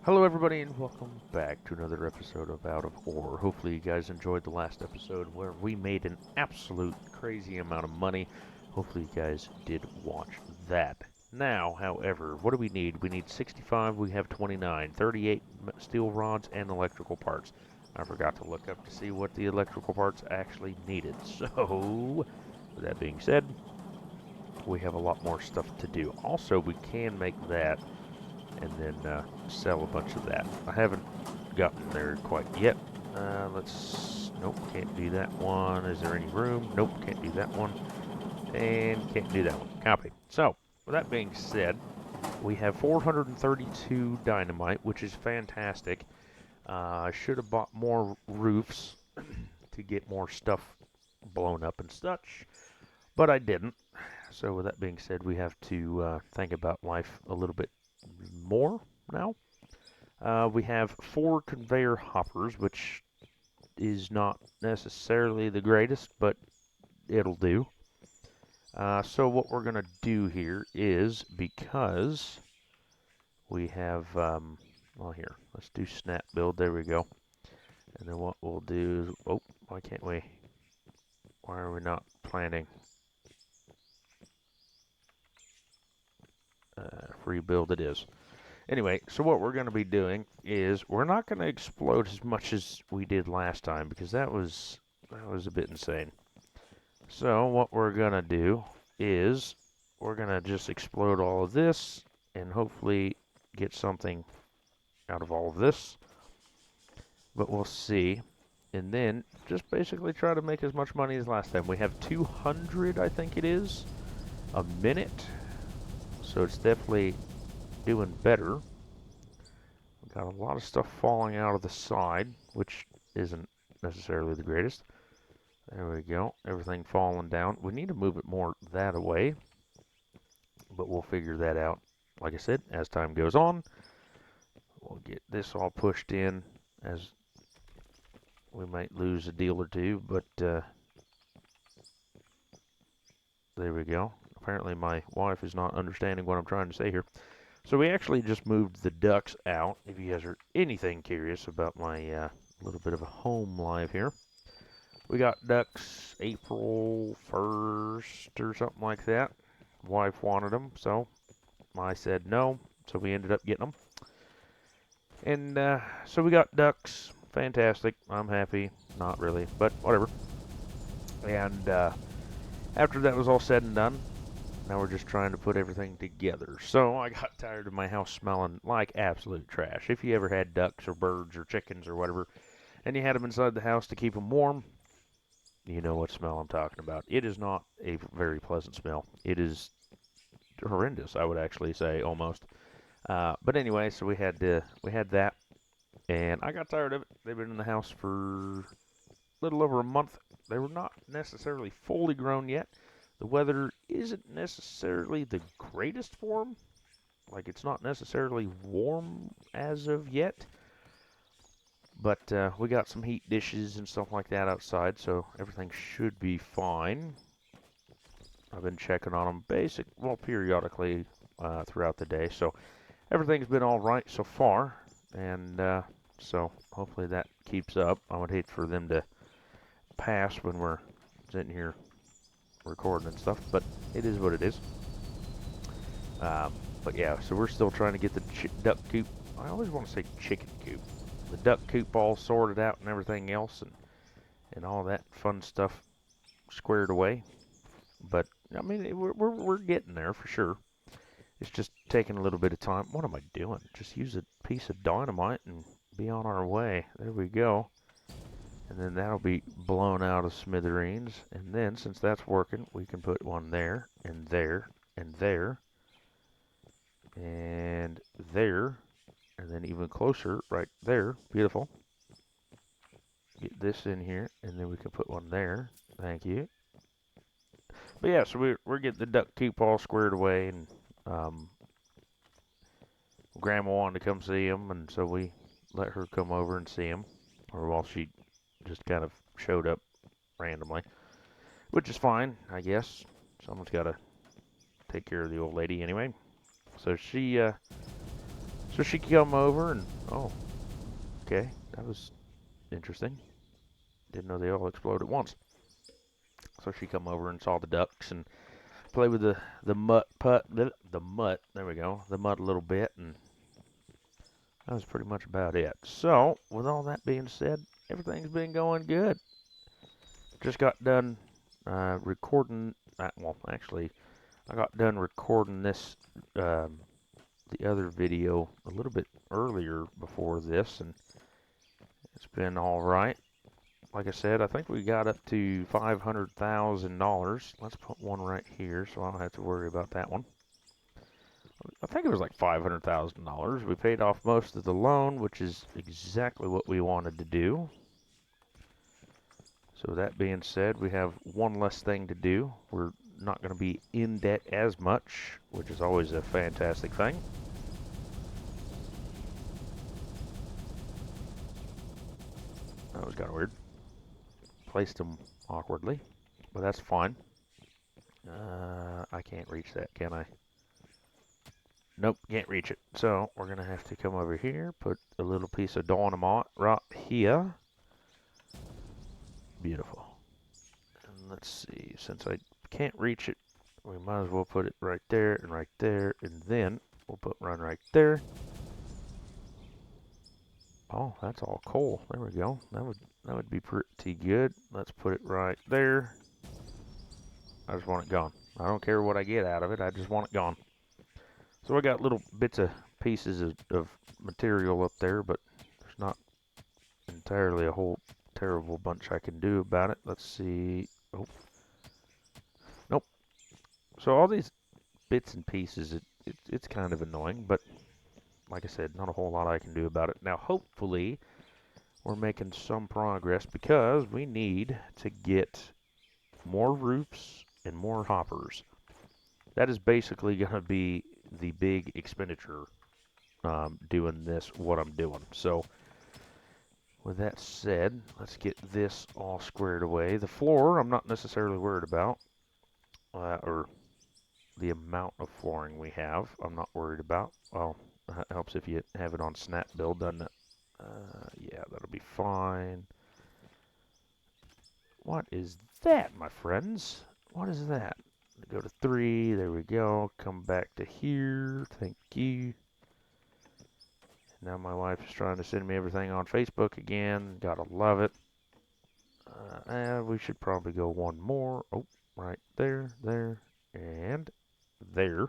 Hello, everybody, and welcome back to another episode of Out of Horror. Hopefully, you guys enjoyed the last episode where we made an absolute crazy amount of money. Hopefully, you guys did watch that. Now, however, what do we need? We need 65, we have 29, 38 steel rods, and electrical parts. I forgot to look up to see what the electrical parts actually needed. So, with that being said, we have a lot more stuff to do. Also, we can make that and then sell a bunch of that. I haven't gotten there quite yet. Nope, can't do that one. Is there any room? Nope, can't do that one. And can't do that one. Copy. So, with that being said, we have 432 dynamite, which is fantastic. I should have bought more roofs to get more stuff blown up and such, but I didn't. So, with that being said, we have to think about life a little bit more now. We have four conveyor hoppers, which is not necessarily the greatest, but it'll do. So what we're going to do here is, because we have, well, here, let's do snap build. There we go. And then what we'll do is, oh, why can't we, why are we not planning? Free build it is. Anyway, so what we're going to be doing is we're not going to explode as much as we did last time because that was a bit insane. So what we're going to do is we're going to just explode all of this and hopefully get something out of all of this. But we'll see. And then just basically try to make as much money as last time. We have 200, I think it is, a minute. So it's definitely doing better. We've got a lot of stuff falling out of the side, which isn't necessarily the greatest. There we go. Everything falling down. We need to move it more that way, but we'll figure that out. Like I said, as time goes on, we'll get this all pushed in, as we might lose a deal or two, but there we go. Apparently my wife is not understanding what I'm trying to say here. So we actually just moved the ducks out, if you guys are anything curious about my little bit of a home life here. We got ducks April 1st or something like that. Wife wanted them, so I said no, so we ended up getting them. And so we got ducks. Fantastic. I'm happy. Not really, but whatever. And after that was all said and done, now we're just trying to put everything together. So I got tired of my house smelling like absolute trash. If you ever had ducks or birds or chickens or whatever, and you had them inside the house to keep them warm, you know what smell I'm talking about. It is not a very pleasant smell. It is horrendous, I would actually say, almost. But anyway, so we had that, and I got tired of it. They've been in the house for a little over a month. They were not necessarily fully grown yet. The weather isn't necessarily the greatest for them. Like, it's not necessarily warm as of yet. But we got some heat dishes and stuff like that outside, so everything should be fine. I've been checking on them periodically throughout the day, so everything's been all right so far, and so hopefully that keeps up. I would hate for them to pass when we're sitting here recording and stuff, but it is what it is. But yeah, so we're still trying to get the duck coop. I always want to say chicken coop. The duck coop all sorted out and everything else, and all that fun stuff squared away. But I mean, we're getting there for sure. It's just taking a little bit of time. What am I doing? Just use a piece of dynamite and be on our way. There we go. And then that'll be blown out of smithereens. And then, since that's working, we can put one there, and there, and there, and there, and then even closer right there. Beautiful. Get this in here, and then we can put one there. Thank you. But yeah, so we're getting the duck coop all squared away, and um, Grandma wanted to come see him, and so we let her come over and see him, or while she just kind of showed up randomly, which is fine, I guess. Someone's got to take care of the old lady anyway. So she So she come over and, oh, okay, that was interesting. Didn't know they all explode at once. So she come over and saw the ducks and play with the mutt the mutt. There we go, the mutt a little bit, and that was pretty much about it. So with all that being said, everything's been going good. Just got done recording. Well, actually, I got done recording this the other video a little bit earlier before this, and it's been all right. Like I said, I think we got up to $500,000. Let's put one right here so I don't have to worry about that one. I think it was like $500,000. We paid off most of the loan, which is exactly what we wanted to do. So that being said, we have one less thing to do. We're not going to be in debt as much, which is always a fantastic thing. That was kind of weird. Placed them awkwardly, but that's fine. I can't reach that, can I? Nope, can't reach it. So we're going to have to come over here, put a little piece of dynamite right here. Beautiful. And let's see, since I can't reach it, we might as well put it right there, and then we'll put one right there. Oh, that's all coal. There we go. That would be pretty good. Let's put it right there. I just want it gone. I don't care what I get out of it. I just want it gone. So I got little bits of pieces of material up there, but there's not entirely a whole terrible bunch I can do about it. Let's see. Oh. Nope. So all these bits and pieces, it's kind of annoying, but like I said, not a whole lot I can do about it. Now, hopefully, we're making some progress because we need to get more roofs and more hoppers. That is basically going to be the big expenditure doing this, what I'm doing. So, with that said, let's get this all squared away. The floor, I'm not necessarily worried about, or the amount of flooring we have, I'm not worried about. Well, it helps if you have it on snap build, doesn't it? Yeah, that'll be fine. What is that, my friends? What is that? Go to 3, there we go. Come back to here, thank you. Now my wife is trying to send me everything on Facebook again. Gotta love it. We should probably go one more. Oh, right there, and there.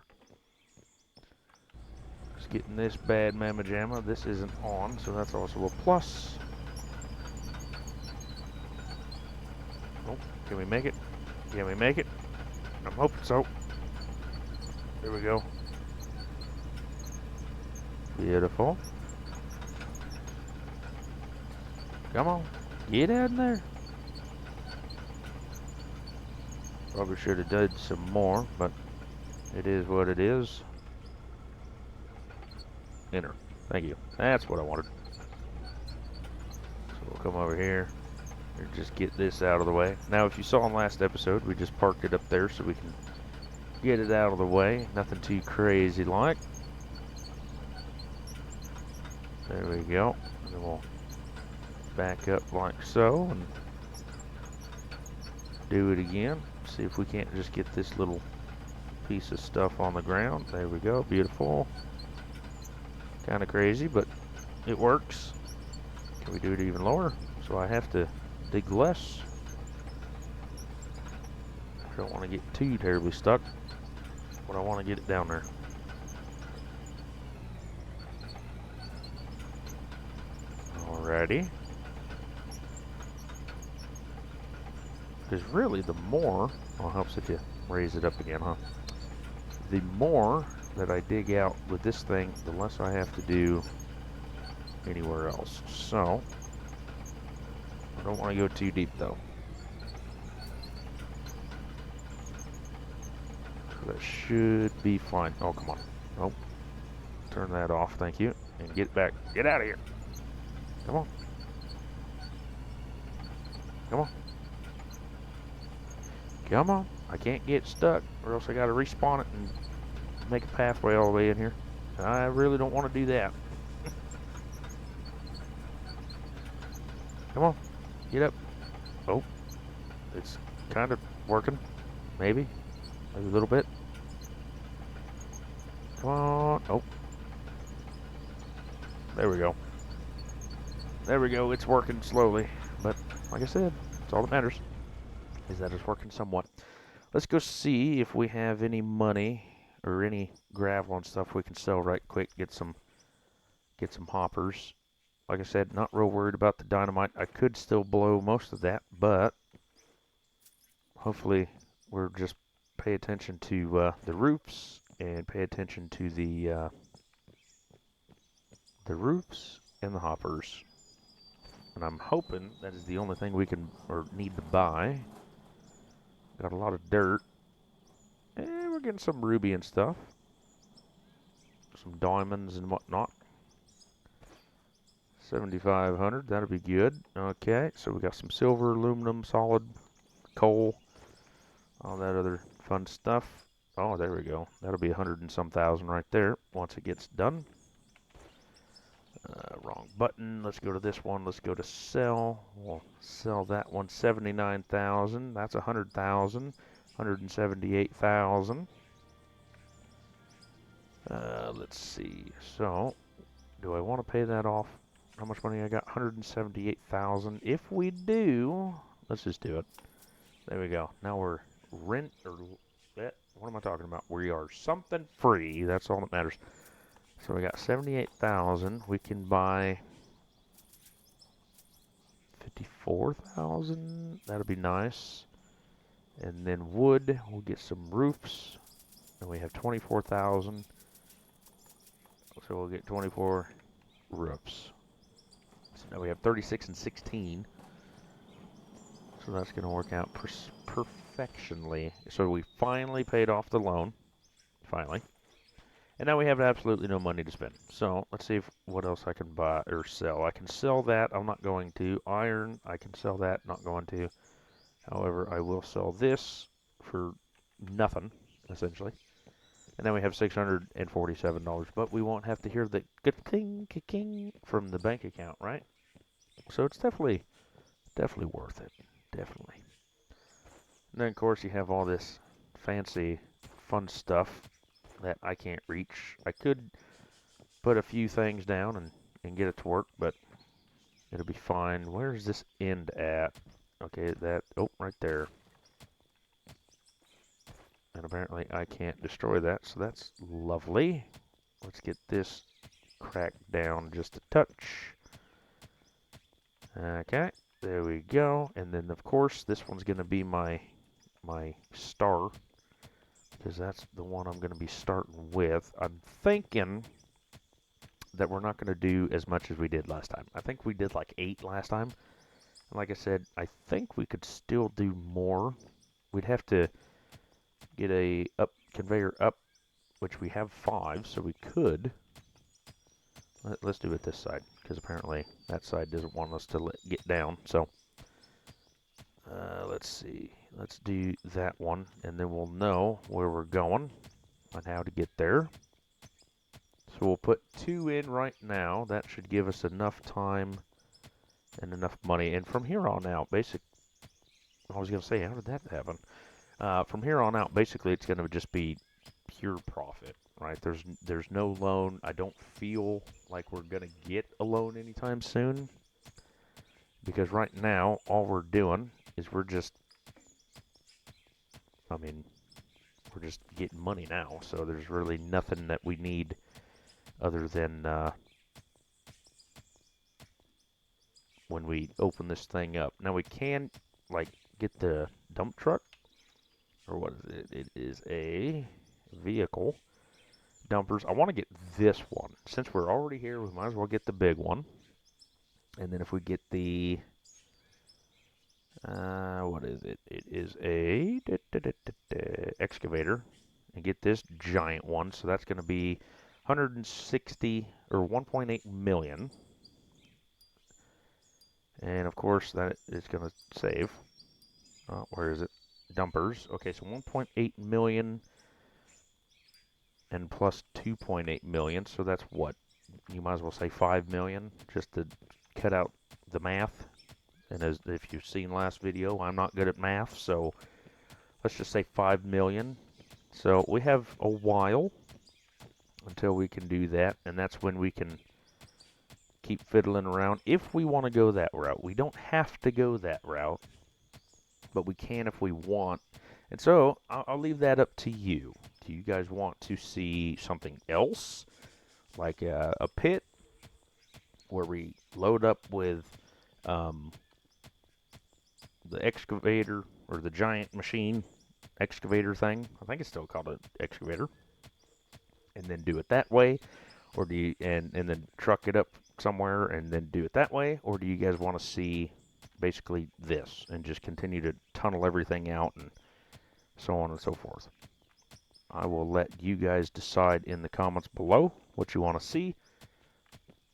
Just getting this bad mamma jamma. This isn't on, so that's also a plus. Oh, can we make it? Can we make it? I'm hoping so. There we go. Beautiful. Come on, get out in there. Probably should have done some more, but it is what it is. Enter. Thank you. That's what I wanted. So we'll come over here and just get this out of the way. Now, if you saw in last episode, we just parked it up there so we can get it out of the way. Nothing too crazy like. There we go. And then we'll back up like so and do it again. See if we can't just get this little piece of stuff on the ground. There we go. Beautiful. Kind of crazy, but it works. Can we do it even lower? So I have to dig less. I don't want to get too terribly stuck, but I want to get it down there. Alrighty. Because really the more, well, it helps if you raise it up again, huh? The more that I dig out with this thing, the less I have to do anywhere else. So, I don't want to go too deep though. So that should be fine. Oh, come on. Oh, turn that off, thank you. And get back. Get out of here. Come on. Come on. Come on. I can't get stuck or else I got to respawn it and make a pathway all the way in here. I really don't want to do that. Come on, get up. Oh, it's kind of working. Maybe a little bit. Come on. Oh, there we go. There we go. It's working slowly, but like I said, it's all that matters is that it's working somewhat. Let's go see if we have any money or any gravel and stuff we can sell right quick. Get some hoppers. Like I said, not real worried about the dynamite. I could still blow most of that, but hopefully we're just pay attention to the roofs and pay attention to the roofs and the hoppers. And I'm hoping that is the only thing we can or need to buy. Got a lot of dirt. And we're getting some ruby and stuff. Some diamonds and whatnot. 7,500, that'll be good. Okay, so we got some silver, aluminum, solid, coal, all that other fun stuff. Oh, there we go. That'll be 100 and some thousand right there once it gets done. Wrong button. Let's go to this one. Let's go to sell. We'll sell that one. 79,000. That's 100,000. 178,000. Let's see. So, do I want to pay that off? How much money I got? 178,000. If we do, let's just do it. There we go. Now we're what am I talking about? We are something free. That's all that matters. So we got 78,000. We can buy 54,000. That'll be nice. And then wood, we'll get some roofs. And we have 24,000. So we'll get 24 roofs. So now we have 36 and 16. So that's going to work out perfectionly. So we finally paid off the loan. Finally. And now we have absolutely no money to spend. So let's see what else I can buy or sell. I can sell that. I'm not going to. Iron, I can sell that. Not going to. However, I will sell this for nothing, essentially. And then we have $647. But we won't have to hear the ka-king from the bank account, right? So it's definitely worth it. Definitely. And then, of course, you have all this fancy, fun stuff that I can't reach. I could put a few things down and get it to work, but it'll be fine. Where's this end at? Okay, right there. And apparently I can't destroy that, so that's lovely. Let's get this cracked down just a touch. Okay, there we go. And then, of course, this one's going to be my star, because that's the one I'm going to be starting with. I'm thinking that we're not going to do as much as we did last time. I think we did like 8 last time. And like I said, I think we could still do more. We'd have to get a conveyor up, which we have 5, so we could. Let's do it this side, because apparently that side doesn't want us to get down. So let's see. Let's do that one, and then we'll know where we're going and how to get there. So we'll put 2 in right now. That should give us enough time and enough money. And from here on out, I was going to say, how did that happen? From here on out, basically, it's going to just be pure profit, right? There's no loan. I don't feel like we're going to get a loan anytime soon, because right now, all we're doing is we're just getting money now. So there's really nothing that we need other than when we open this thing up. Now we can get the dump truck, or what is it? It is a vehicle. Dumpers. I want to get this one. Since we're already here, we might as well get the big one. And then if we get the what is it? It is a excavator, and get this giant one. So that's going to be 160 or 1.8 million. And of course that is going to save. Where is it? Dumpers. Okay, so 1.8 million. and plus 2.8 million. So that's what? You might as well say 5 million just to cut out the math. And as if you've seen last video, I'm not good at math, so let's just say 5 million. So we have a while until we can do that, and that's when we can keep fiddling around if we want to go that route. We don't have to go that route, but we can if we want. And so I'll leave that up to you. Do you guys want to see something else, like a pit where we load up with the excavator or the giant machine excavator thing? I think it's still called an excavator. And then do it that way, or do you and then truck it up somewhere and then do it that way, or do you guys want to see basically this and just continue to tunnel everything out and so on and so forth? I will let you guys decide in the comments below what you want to see.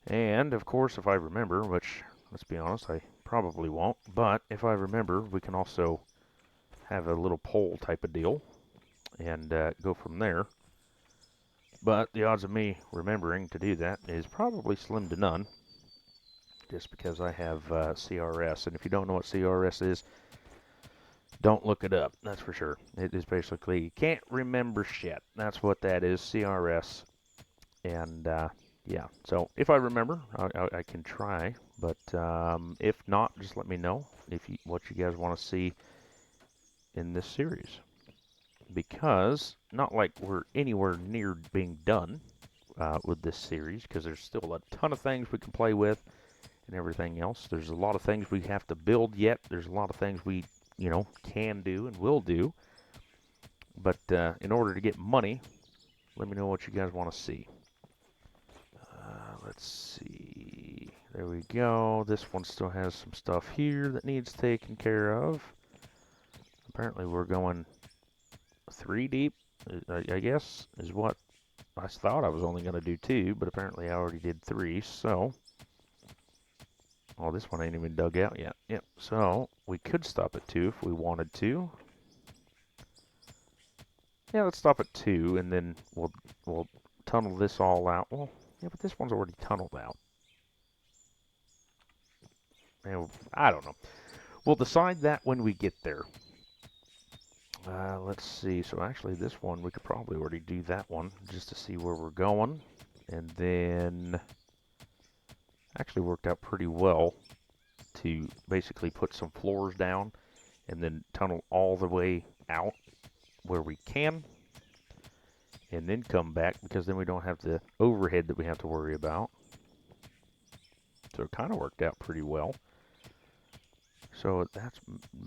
And of course, if I remember, which let's be honest, I probably won't, but if I remember, we can also have a little poll type of deal and go from there. But the odds of me remembering to do that is probably slim to none, just because I have CRS. And if you don't know what CRS is, don't look it up, that's for sure. It is basically, can't remember shit. That's what that is, CRS. And yeah, so if I remember, I can try. But if not, just let me know what you guys want to see in this series. Because, not like we're anywhere near being done with this series, because there's still a ton of things we can play with and everything else. There's a lot of things we have to build yet. There's a lot of things we, can do and will do. But in order to get money, let me know what you guys want to see. Let's see. There we go. This one still has some stuff here that needs taken care of. Apparently we're going 3 deep, I guess, is what I thought I was only going to do 2, but apparently I already did 3, so... Oh, this one ain't even dug out yet. Yep, so we could stop at 2 if we wanted to. Yeah, let's stop at 2, and then we'll tunnel this all out. Well, yeah, but this one's already tunneled out. And I don't know. We'll decide that when we get there. Let's see. So actually, this one, we could probably already do that one just to see where we're going. And then actually worked out pretty well to basically put some floors down and then tunnel all the way out where we can. And then come back, because then we don't have the overhead that we have to worry about. So it kind of worked out pretty well. So that's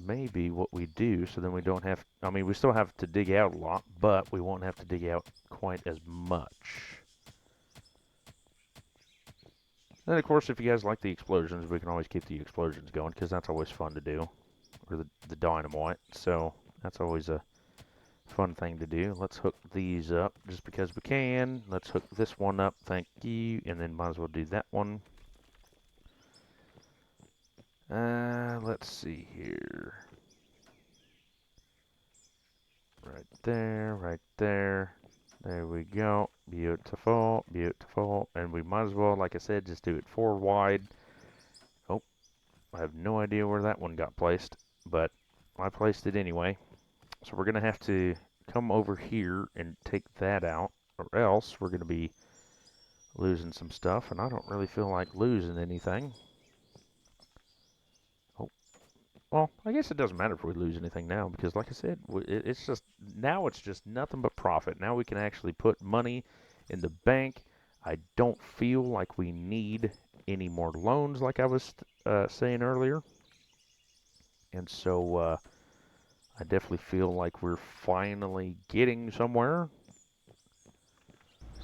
maybe what we do, so then we don't have, I mean, we still have to dig out a lot, but we won't have to dig out quite as much. Then, of course, if you guys like the explosions, we can always keep the explosions going, because that's always fun to do, or the dynamite, so that's always a fun thing to do. Let's hook these up, just because we can. Let's hook this one up, thank you, and then might as well do that one. Let's see here. Right there, right there. There we go. Beautiful, beautiful. And we might as well, like I said, just do it 4 wide. Oh, I have no idea where that one got placed, but I placed it anyway. So we're going to have to come over here and take that out, or else we're going to be losing some stuff, and I don't really feel like losing anything. Well, I guess it doesn't matter if we lose anything now, because like I said, it's just nothing but profit. Now we can actually put money in the bank. I don't feel like we need any more loans, like I was saying earlier. And so I definitely feel like we're finally getting somewhere.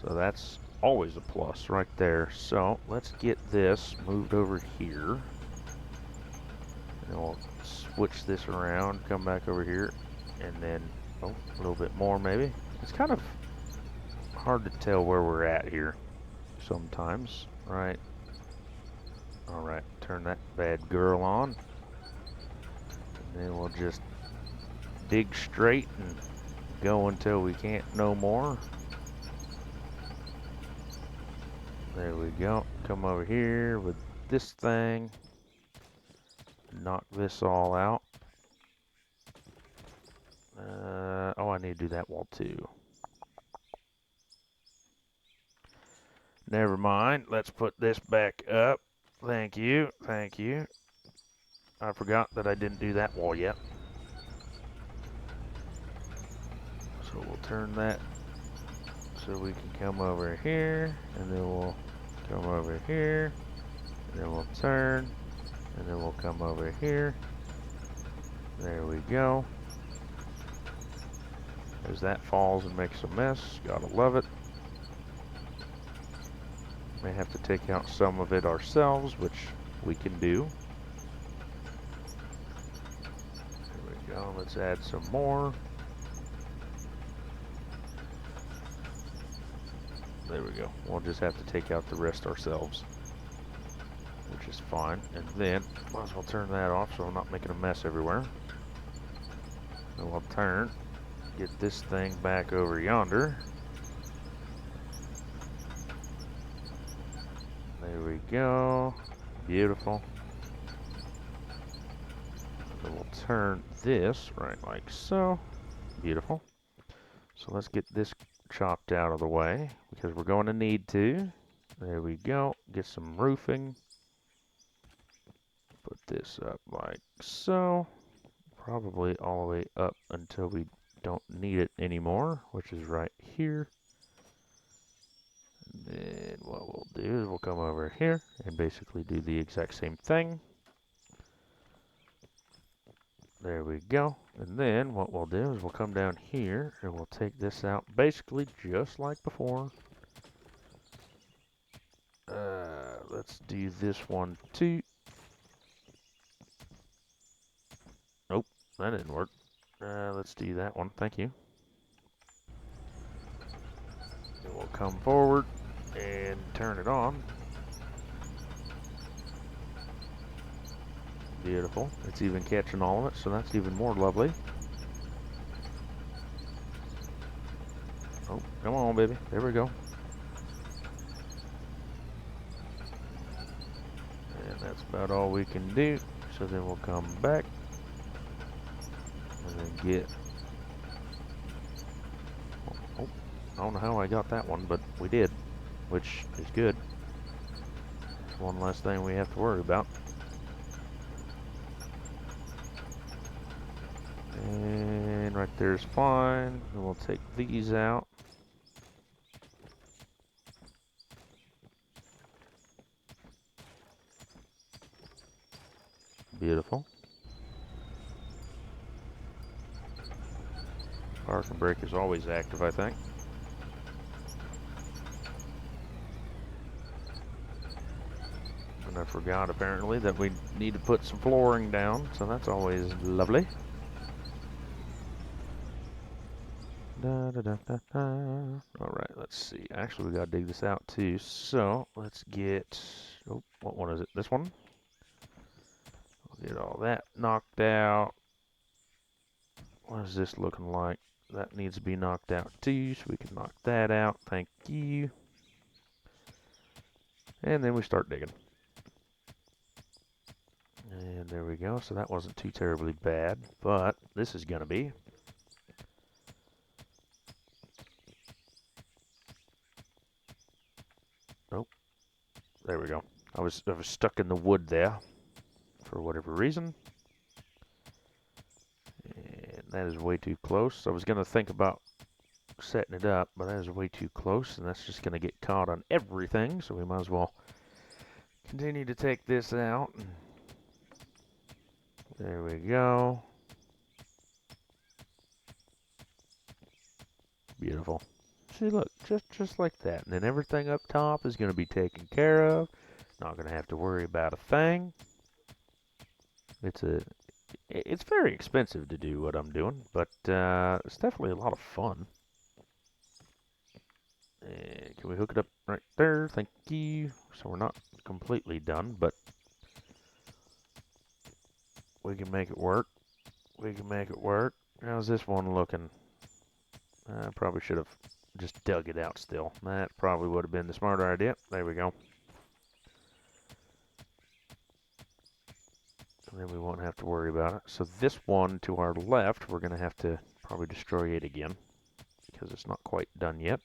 So that's always a plus right there. So let's get this moved over here. And we'll switch this around, come back over here, and then, oh, a little bit more maybe. It's kind of hard to tell where we're at here sometimes, right? Alright, turn that bad girl on. And then we'll just dig straight and go until we can't no more. There we go. Come over here with this thing. Knock this all out. Oh, I need to do that wall too. Never mind. Let's put this back up. Thank you. Thank you. I forgot that I didn't do that wall yet. So we'll turn that so we can come over here, and then we'll come over here, and then we'll turn, and then we'll come over here. There we go. As that falls and makes a mess, gotta love it. May have to take out some of it ourselves, which we can do. There we go. Let's add some more. There we go. We'll just have to take out the rest ourselves, which is fine. And then, might as well turn that off so I'm not making a mess everywhere. And we'll turn, get this thing back over yonder. There we go. Beautiful. And we'll turn this right like so. Beautiful. So let's get this chopped out of the way because we're going to need to. There we go. Get some roofing. Put this up like so. Probably all the way up until we don't need it anymore, which is right here. And then what we'll do is we'll come over here and basically do the exact same thing. There we go. And then what we'll do is we'll come down here and we'll take this out basically just like before. Let's do this one too. Nope, that didn't work. Let's do that one. Thank you. And we'll come forward and turn it on. Beautiful. It's even catching all of it, so that's even more lovely. Oh, come on, baby. There we go. And that's about all we can do. So then we'll come back and then get... Oh, I don't know how I got that one, but we did, which is good. It's one less thing we have to worry about. And right there's fine. And we'll take these out. Beautiful. Parking brake is always active, I think. And I forgot apparently that we need to put some flooring down, so that's always lovely. Da, da, da, da, da. All right, let's see. Actually, we gotta dig this out too. So let's get. Oh, what one is it? This one. We'll get all that knocked out. What is this looking like? That needs to be knocked out too, so we can knock that out. Thank you. And then we start digging. And there we go. So that wasn't too terribly bad, but this is gonna be. Nope. There we go. I was stuck in the wood there for whatever reason. And that is way too close. I was gonna think about setting it up, but that is way too close, and that's just gonna get caught on everything. So we might as well continue to take this out. There we go. Beautiful. See, look, just like that. And then everything up top is going to be taken care of. Not going to have to worry about a thing. It's very expensive to do what I'm doing, but it's definitely a lot of fun. And can we hook it up right there? Thank you. So we're not completely done, but we can make it work. We can make it work. How's this one looking? I probably should have just dug it out still. That probably would have been the smarter idea. There we go. And then we won't have to worry about it. So this one to our left, we're going to have to probably destroy it again because it's not quite done yet.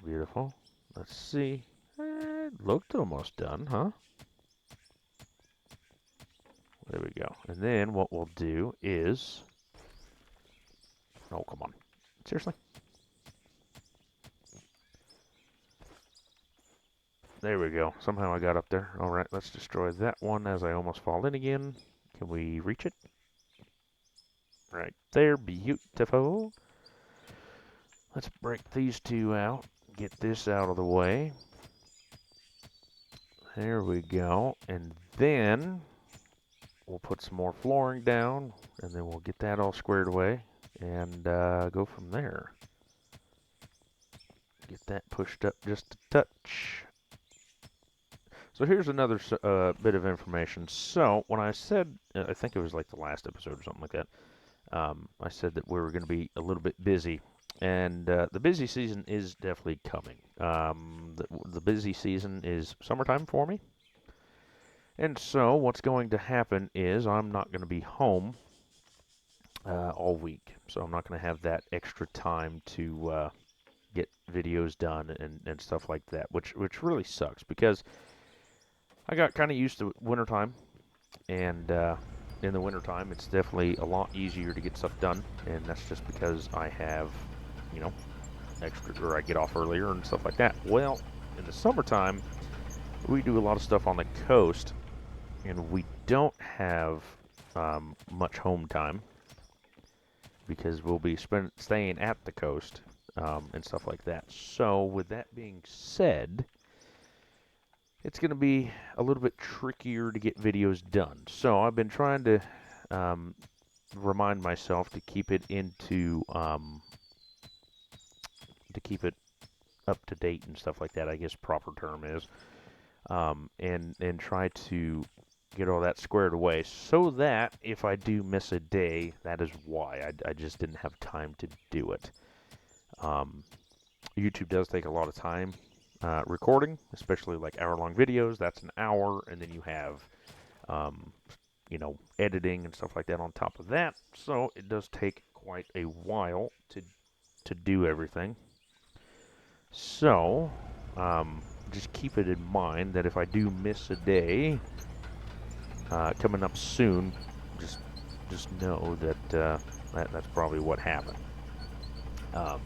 Beautiful. Let's see. It looked almost done, huh? There we go. And then what we'll do is... Oh, come on. Seriously? There we go. Somehow I got up there. Alright, let's destroy that one as I almost fall in again. Can we reach it? Right there. Beautiful. Let's break these two out. Get this out of the way. There we go. And then we'll put some more flooring down, and then we'll get that all squared away and go from there. Get that pushed up just a touch. So here's another bit of information. So when I said, I think it was like the last episode or something like that, I said that we were going to be a little bit busy. And the busy season is definitely coming. The busy season is summertime for me. And so what's going to happen is I'm not going to be home all week. So I'm not going to have that extra time to get videos done and stuff like that, which really sucks because I got kind of used to wintertime. And in the wintertime, it's definitely a lot easier to get stuff done. And that's just because I have, you know, extra, or I get off earlier and stuff like that. Well, in the summertime, we do a lot of stuff on the coast, and we don't have much home time because we'll be staying at the coast and stuff like that. So with that being said, it's going to be a little bit trickier to get videos done. So I've been trying to remind myself to keep it to keep it up to date and stuff like that, I guess proper term is, and try to get all that squared away so that if I do miss a day, that is why. I just didn't have time to do it. YouTube does take a lot of time recording, especially like hour-long videos. That's an hour, and then you have, you know, editing and stuff like that on top of that. So it does take quite a while to do everything. So, just keep it in mind that if I do miss a day coming up soon, just know that, that's probably what happened. And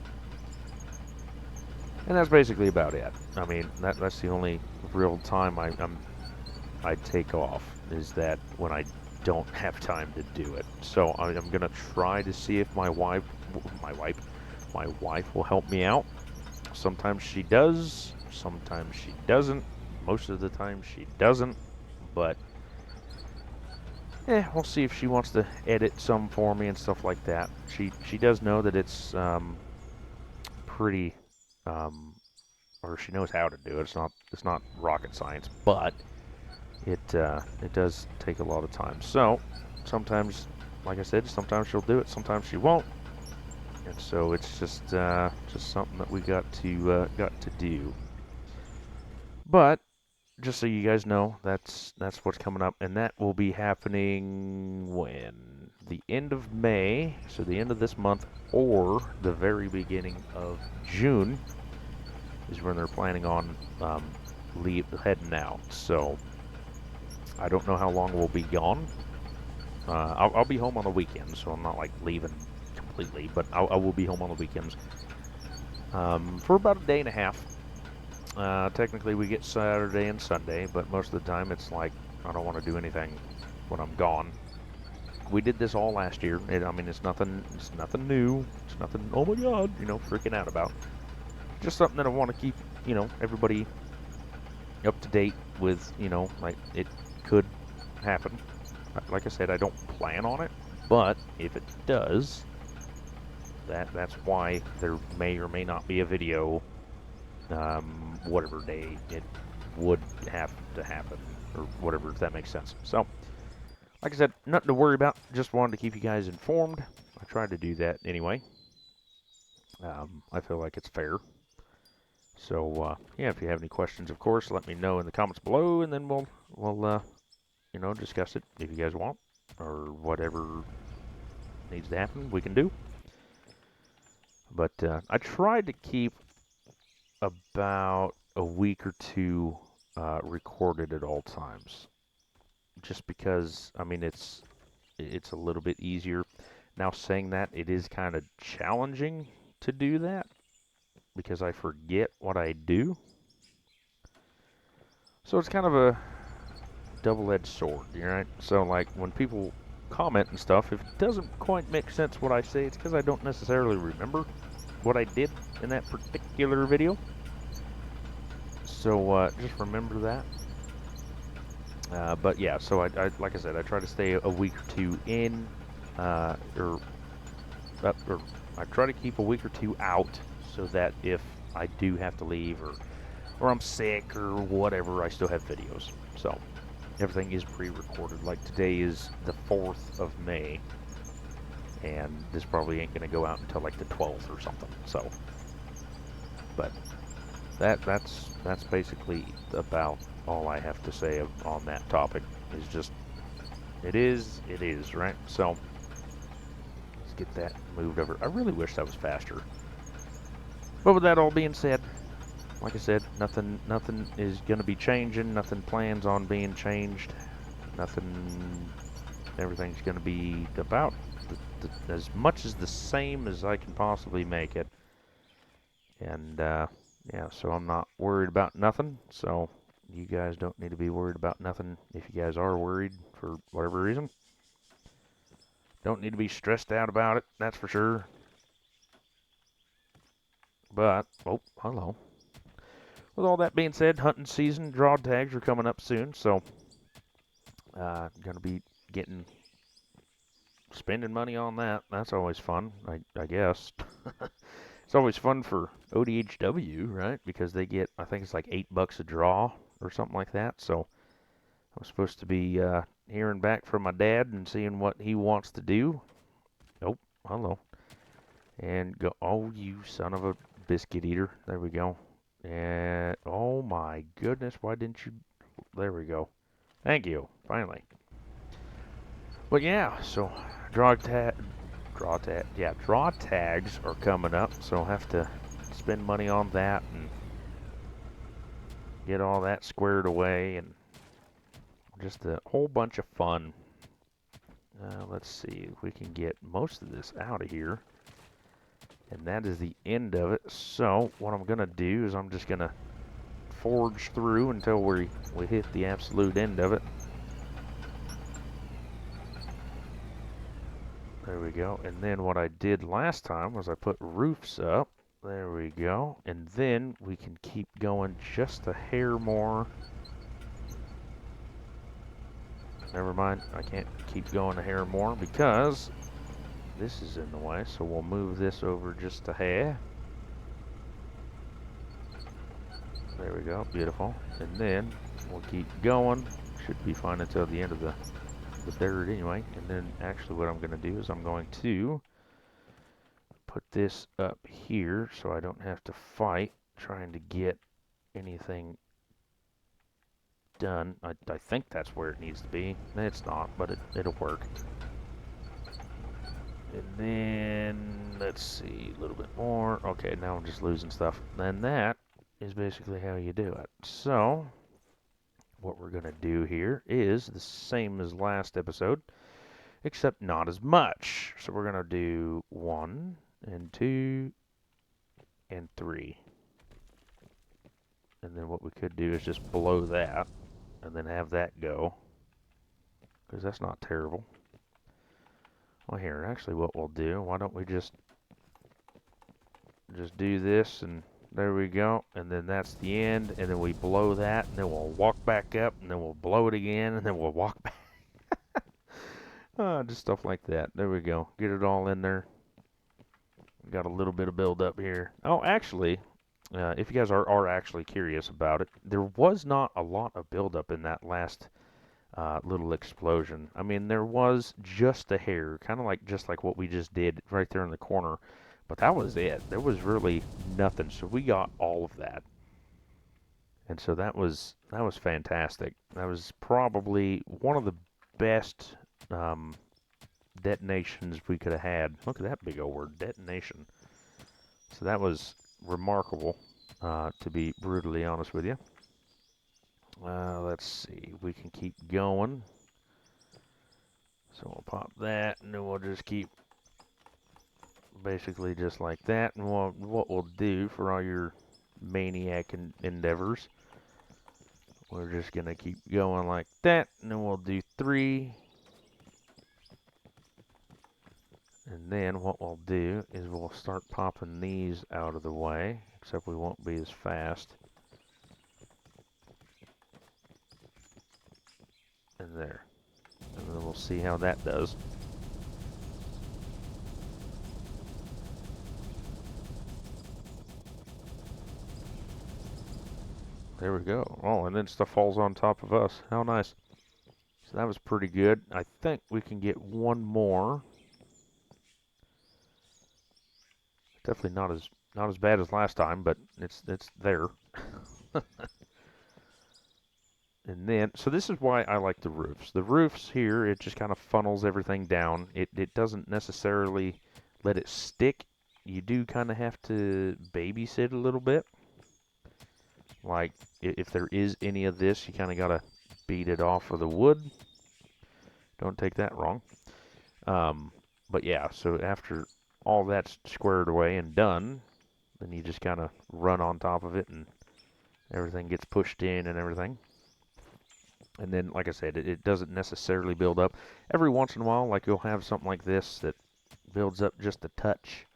that's basically about it. I mean, that's the only real time I take off is that when I don't have time to do it. So I'm gonna try to see if my wife will help me out. Sometimes she does, sometimes she doesn't. Most of the time she doesn't, but we'll see if she wants to edit some for me and stuff like that. She does know that it's pretty, or she knows how to do it. It's not rocket science, but it does take a lot of time. So sometimes, like I said, sometimes she'll do it, sometimes she won't. And so it's just something that we got to do. But just so you guys know, that's what's coming up, and that will be happening when the end of May, so the end of this month, or the very beginning of June is when they're planning on heading out. So I don't know how long we'll be gone. I'll be home on the weekends, so I'm not like leaving completely, but I will be home on the weekends for about a day and a half. Technically we get Saturday and Sunday, but most of the time it's like I don't want to do anything when I'm gone. We did this all last year. I mean, it's nothing new. It's nothing, oh my god, you know, freaking out about. Just something that I want to keep, you know, everybody up to date with, you know, like it could happen. Like I said, I don't plan on it, but if it does, that's why there may or may not be a video whatever day it would have to happen, or whatever, if that makes sense. So, like I said, nothing to worry about. Just wanted to keep you guys informed. I try to do that anyway. I feel like it's fair. So yeah, if you have any questions, of course, let me know in the comments below, and then we'll discuss it if you guys want, or whatever needs to happen, we can do. But I tried to keep about a week or two recorded at all times, just because I mean it's a little bit easier. Now saying that, it is kind of challenging to do that because I forget what I do. So it's kind of a double-edged sword, right? So like when people comment and stuff, if it doesn't quite make sense what I say, it's because I don't necessarily remember what I did in that particular video. So just remember that. But yeah, so I like I said, I try to stay a week or two in, or I try to keep a week or two out, so that if I do have to leave or I'm sick or whatever, I still have videos. So everything is pre-recorded. Like today is the 4th of May, and this probably ain't gonna go out until like the 12th or something. So, but that's basically about all I have to say on that topic. Is just it is right. So let's get that moved over. I really wish that was faster. But with that all being said, like I said, nothing is gonna be changing. Nothing plans on being changed. Nothing. Everything's gonna be about as much as the same as I can possibly make it. And yeah, so I'm not worried about nothing. So you guys don't need to be worried about nothing. If you guys are worried for whatever reason, don't need to be stressed out about it. That's for sure. But oh, hello. With all that being said, hunting season, draw tags are coming up soon, so gonna be spending money on that. That's always fun, I guess. It's always fun for ODHW, right? Because they get, I think it's like $8 a draw or something like that. So I'm supposed to be hearing back from my dad and seeing what he wants to do. Oh, hello. And go, oh, you son of a biscuit eater. There we go. And, oh my goodness, why didn't you? There we go. Thank you, finally. But yeah, so draw tags are coming up, so I'll have to spend money on that and get all that squared away, and just a whole bunch of fun. Let's see if we can get most of this out of here, and that is the end of it. So what I'm gonna do is I'm just gonna forge through until we hit the absolute end of it. There we go. And then what I did last time was I put roofs up. There we go. And then we can keep going just a hair more. Never mind, I can't keep going a hair more because this is in the way. So we'll move this over just a hair. There we go, beautiful. And then we'll keep going. Should be fine until the end of the dirt anyway. And then actually what I'm going to do is I'm going to put this up here so I don't have to fight trying to get anything done. I think that's where it needs to be. It's not, but it'll work. And then, let's see, a little bit more. Okay, now I'm just losing stuff. And that is basically how you do it. So, what we're going to do here is the same as last episode, except not as much. So we're going to do 1 and 2 and 3. And then what we could do is just blow that and then have that go, because that's not terrible. Well, here, actually what we'll do, why don't we just do this, and there we go, and then that's the end, and then we blow that, and then we'll walk back up, and then we'll blow it again, and then we'll walk back. Just stuff like that. There we go. Get it all in there. Got a little bit of build up here. Oh, actually, if you guys are actually curious about it, there was not a lot of build up in that last little explosion. I mean, there was just a hair, kind of like just like what we just did right there in the corner, but that was it. There was really nothing. So we got all of that, and so that was fantastic. That was probably one of the best um, detonations we could have had. Look at that big old word, detonation. So that was remarkable, to be brutally honest with you. Let's see, we can keep going. So we'll pop that, and then we'll just keep basically just like that. And what we'll do for all your maniac endeavors, we're just going to keep going like that, and then we'll do 3. And then what we'll do is we'll start popping these out of the way, except we won't be as fast. And there. And then we'll see how that does. There we go. Oh, and then stuff falls on top of us. How nice. So that was pretty good. I think we can get one more. Definitely not as bad as last time, but it's there. And then, so this is why I like the roofs. The roofs here, it just kind of funnels everything down. It doesn't necessarily let it stick. You do kind of have to babysit a little bit. Like, if there is any of this, you kind of got to beat it off of the wood. Don't take that wrong. But yeah, so after all that's squared away and done, then you just kind of run on top of it and everything gets pushed in and everything. And then, like I said, it doesn't necessarily build up. Every once in a while, like you'll have something like this that builds up just a touch,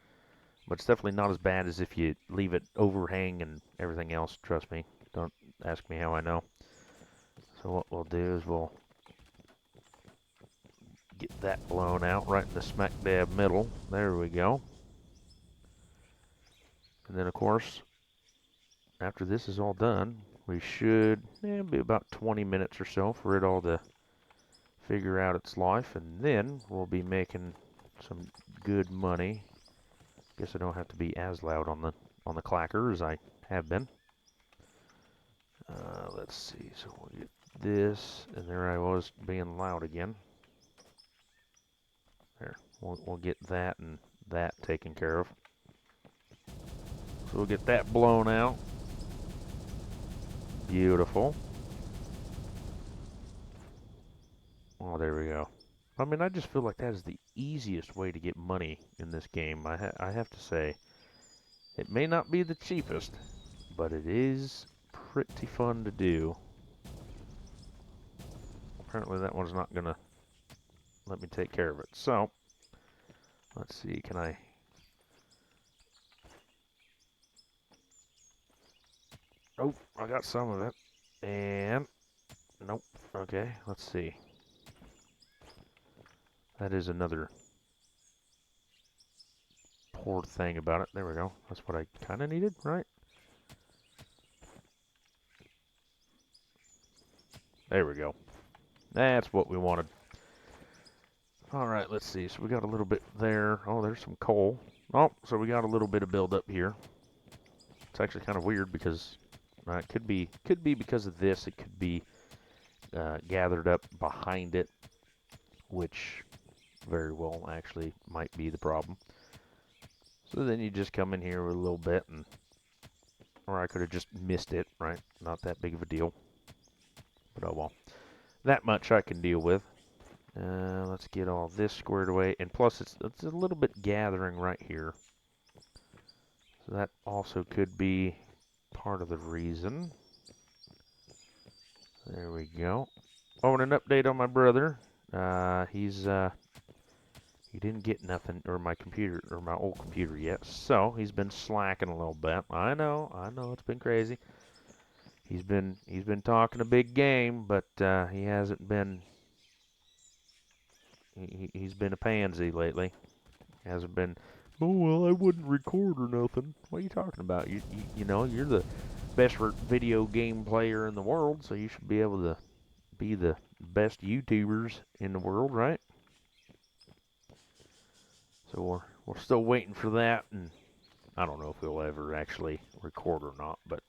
but it's definitely not as bad as if you leave it overhang and everything else. Trust me. Don't ask me how I know. So what we'll do is we'll get that blown out right in the smack dab middle. There we go. And then, of course, after this is all done, we should be about 20 minutes or so for it all to figure out its life, and then we'll be making some good money. Guess I don't have to be as loud on the clacker as I have been. Let's see. So we'll get this, and there I was being loud again. There, we'll get that and that taken care of. So we'll get that blown out. Beautiful. Oh, there we go. I mean, I just feel like that is the easiest way to get money in this game. I have to say, it may not be the cheapest, but it is pretty fun to do. Apparently that one's not gonna let me take care of it. So, let's see, can I... Oh, I got some of it. And, nope. Okay, let's see. That is another poor thing about it. There we go. That's what I kind of needed, right? There we go. That's what we wanted. Alright, let's see. So we got a little bit there. Oh, there's some coal. Oh, so we got a little bit of buildup here. It's actually kind of weird because it could be because of this. It could be gathered up behind it, which very well actually might be the problem. So then you just come in here with a little bit, and or I could have just missed it, right? Not that big of a deal. But oh well. That much I can deal with. Let's get all this squared away. And plus, it's a little bit gathering right here. So that also could be part of the reason. There we go. Oh, and an update on my brother. He didn't get nothing, or my computer, or my old computer yet. So he's been slacking a little bit. I know, it's been crazy. He's been talking a big game, but he hasn't been. He's been a pansy lately. Hasn't been. Oh well, I wouldn't record or nothing. What are you talking about? You know, you're the best video game player in the world, so you should be able to be the best YouTubers in the world, right? So we're still waiting for that, and I don't know if we'll ever actually record or not, but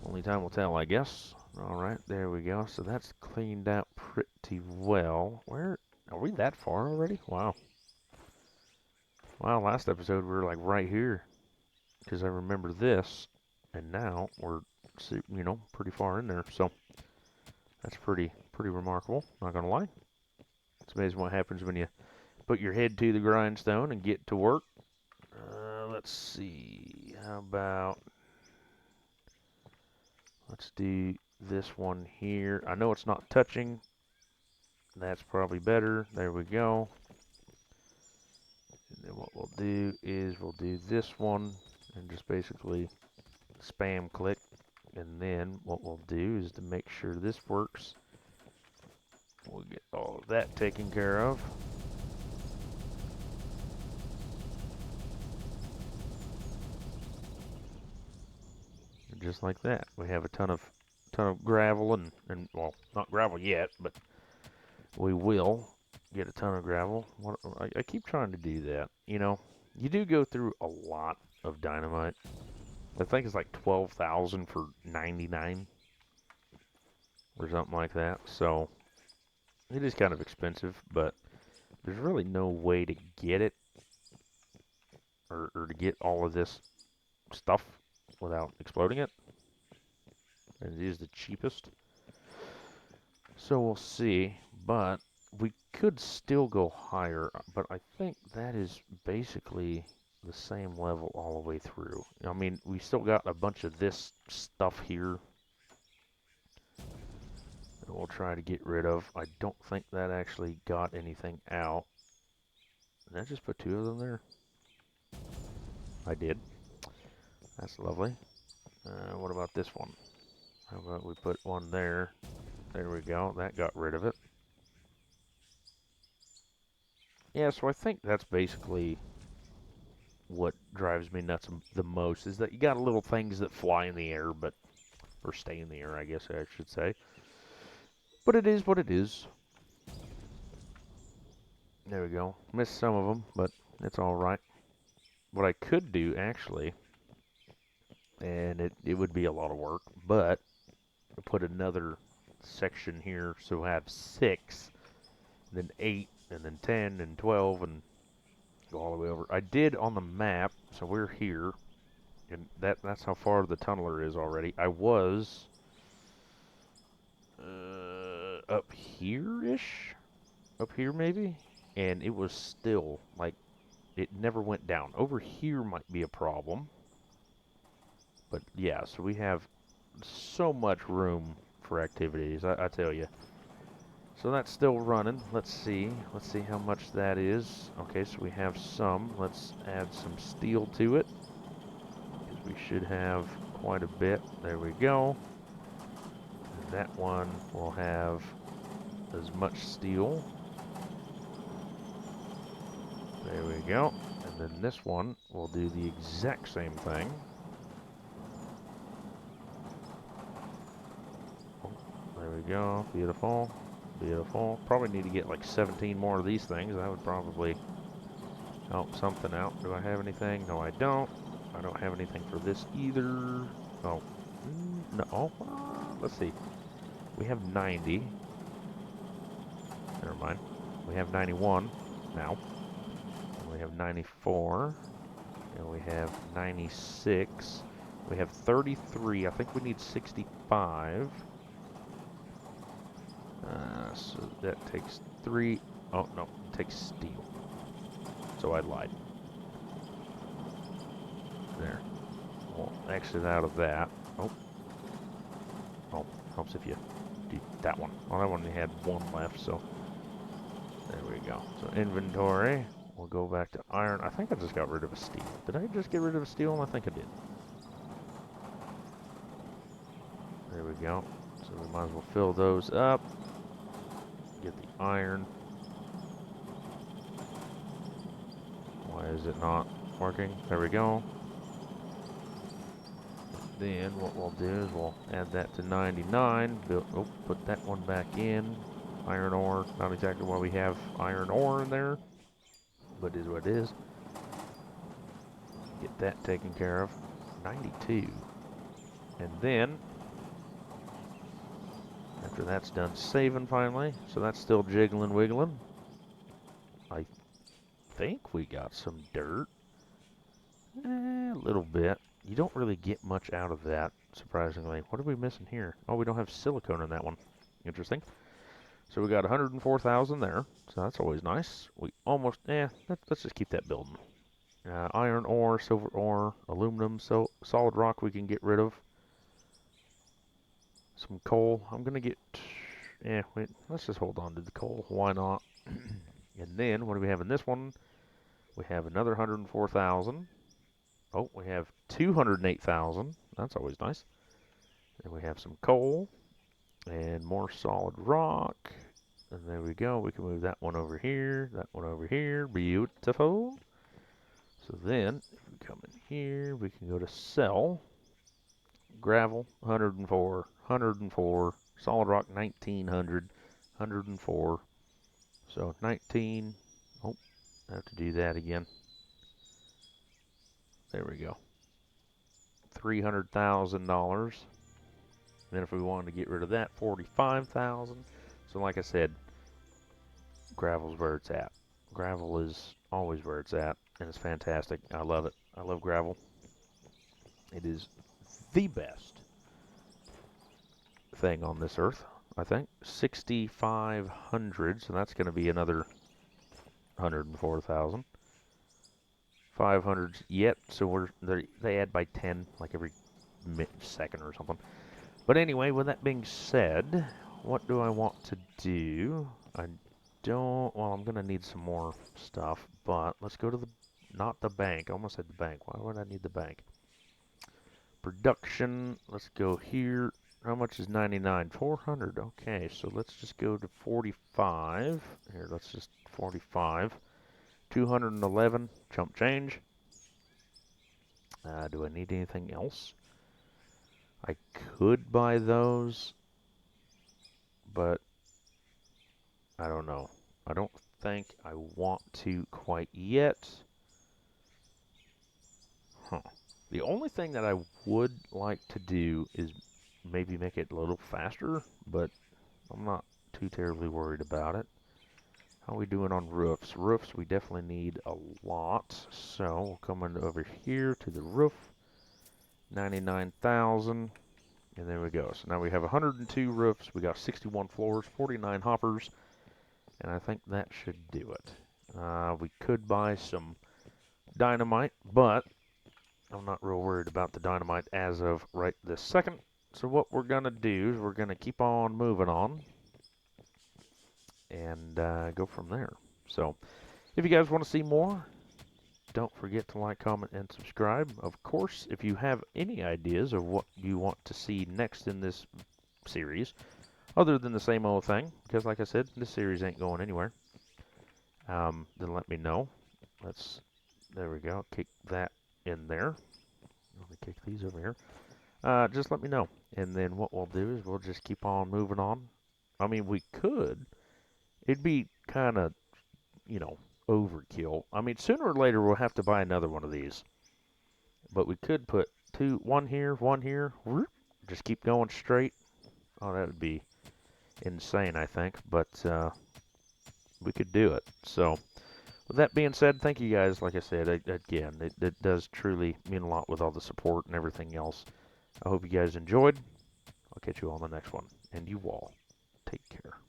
only time will tell, I guess. All right, there we go. So that's cleaned out pretty well. Where are we that far already? Wow. Wow, last episode we were like right here because I remember this, and now we're, pretty far in there. So that's pretty remarkable. Not gonna lie. It's amazing what happens when you put your head to the grindstone and get to work. Let's see. How about let's do this one here. I know it's not touching. That's probably better. There we go. And then what we'll do is we'll do this one and just basically spam click. And then what we'll do is to make sure this works, we'll get all of that taken care of. And just like that, we have a ton of gravel and well, not gravel yet, but we will get a ton of gravel. I keep trying to do that. You do go through a lot of dynamite. I think it's like 12,000 for 99 or something like that. So it is kind of expensive, but there's really no way to get it or to get all of this stuff without exploding it. And it is the cheapest. So we'll see, but we could still go higher, but I think that is basically the same level all the way through. I mean, we still got a bunch of this stuff here that we'll try to get rid of. I don't think that actually got anything out. Did I just put 2 of them there? I did. That's lovely. What about this one? How about we put one there? There we go. That got rid of it. Yeah, so I think that's basically what drives me nuts the most is that you got little things that fly in the air, or stay in the air, I guess I should say. But it is what it is. There we go. Missed some of them, but it's all right. What I could do, actually, and it would be a lot of work, but put another section here so I have 6, then 8, and then 10, and 12, and go all the way over. I did on the map, so we're here, and that's how far the tunneler is already. I was up here-ish? Up here, maybe? And it was still, like, it never went down. Over here might be a problem. But, yeah, so we have so much room for activities, I tell you. So that's still running. Let's see. Let's see how much that is. Okay, so we have some. Let's add some steel to it, because we should have quite a bit. There we go. And that one will have as much steel. There we go. And then this one will do the exact same thing. Oh, there we go. Beautiful. Beautiful. Probably need to get like 17 more of these things. That would probably help something out. Do I have anything? No, I don't. I don't have anything for this either. Oh, no. Oh, let's see. We have 90. Never mind. We have 91 now. And we have 94. And we have 96. We have 33. I think we need 65. So that takes 3. Oh, no. It takes steel. So I lied. There. We'll exit out of that. Oh. Oh, helps if you do that one. Well, that one had 1 left, so there we go. So inventory. We'll go back to iron. I think I just got rid of a steel. Did I just get rid of a steel? I think I did. There we go. So we might as well fill those up. Get the iron. Why is it not working? There we go. Then what we'll do is we'll add that to 99. Put that one back in. Iron ore. Not exactly why we have iron ore in there, but it is what it is. Get that taken care of. 92. And then, after that's done saving finally, so that's still jiggling, wiggling. I think we got some dirt. A little bit. You don't really get much out of that, surprisingly. What are we missing here? Oh, we don't have silicone in that one. Interesting. So we got 104,000 there, so that's always nice. We almost, let's just keep that building. Iron ore, silver ore, aluminum, so solid rock we can get rid of. Some coal. I'm gonna get, wait, let's just hold on to the coal. Why not? And then, what do we have in this one? We have another 104,000. Oh, we have 208,000. That's always nice. And we have some coal and more solid rock. And there we go. We can move that one over here, that one over here. Beautiful. So then, if we come in here, we can go to sell. Gravel, 104, 104. Solid rock, 1900, 104. So 19. Oh, I have to do that again. There we go. $300,000. Then if we wanted to get rid of that, 45,000. So like I said, gravel's where it's at. Gravel is always where it's at, and it's fantastic. I love it. I love gravel. It is the best thing on this earth, I think. 6,500, so that's going to be another 104,000. 500 yet, so they add by 10 like every second or something. But anyway, with that being said, what do I want to do? Well, I'm going to need some more stuff, but let's go to not the bank. I almost said the bank. Why would I need the bank? Production, let's go here. How much is 99? 400. Okay, so let's just go to 45. Here, let's just 45. 211, chump change. Do I need anything else? I could buy those, but I don't know. I don't think I want to quite yet. The only thing that I would like to do is maybe make it a little faster, but I'm not too terribly worried about it. How are we doing on roofs? Roofs, we definitely need a lot. So we'll come in over here to the roof. 99,000. And there we go. So now we have 102 roofs. We got 61 floors, 49 hoppers. And I think that should do it. We could buy some dynamite, but I'm not real worried about the dynamite as of right this second. So what we're going to do is we're going to keep on moving on and go from there. So if you guys want to see more, don't forget to like, comment, and subscribe. Of course, if you have any ideas of what you want to see next in this series, other than the same old thing, because like I said, this series ain't going anywhere, then let me know. There we go, kick that in there. Let me kick these over here. Just let me know. And then what we'll do is we'll just keep on moving on. I mean, we could. It'd be kind of, overkill. I mean, sooner or later we'll have to buy another one of these. But we could put one here, whoop, just keep going straight. Oh, that would be insane, I think. But we could do it. So, with that being said, thank you guys. Like I said, again, it does truly mean a lot with all the support and everything else. I hope you guys enjoyed. I'll catch you on the next one. And you all, take care.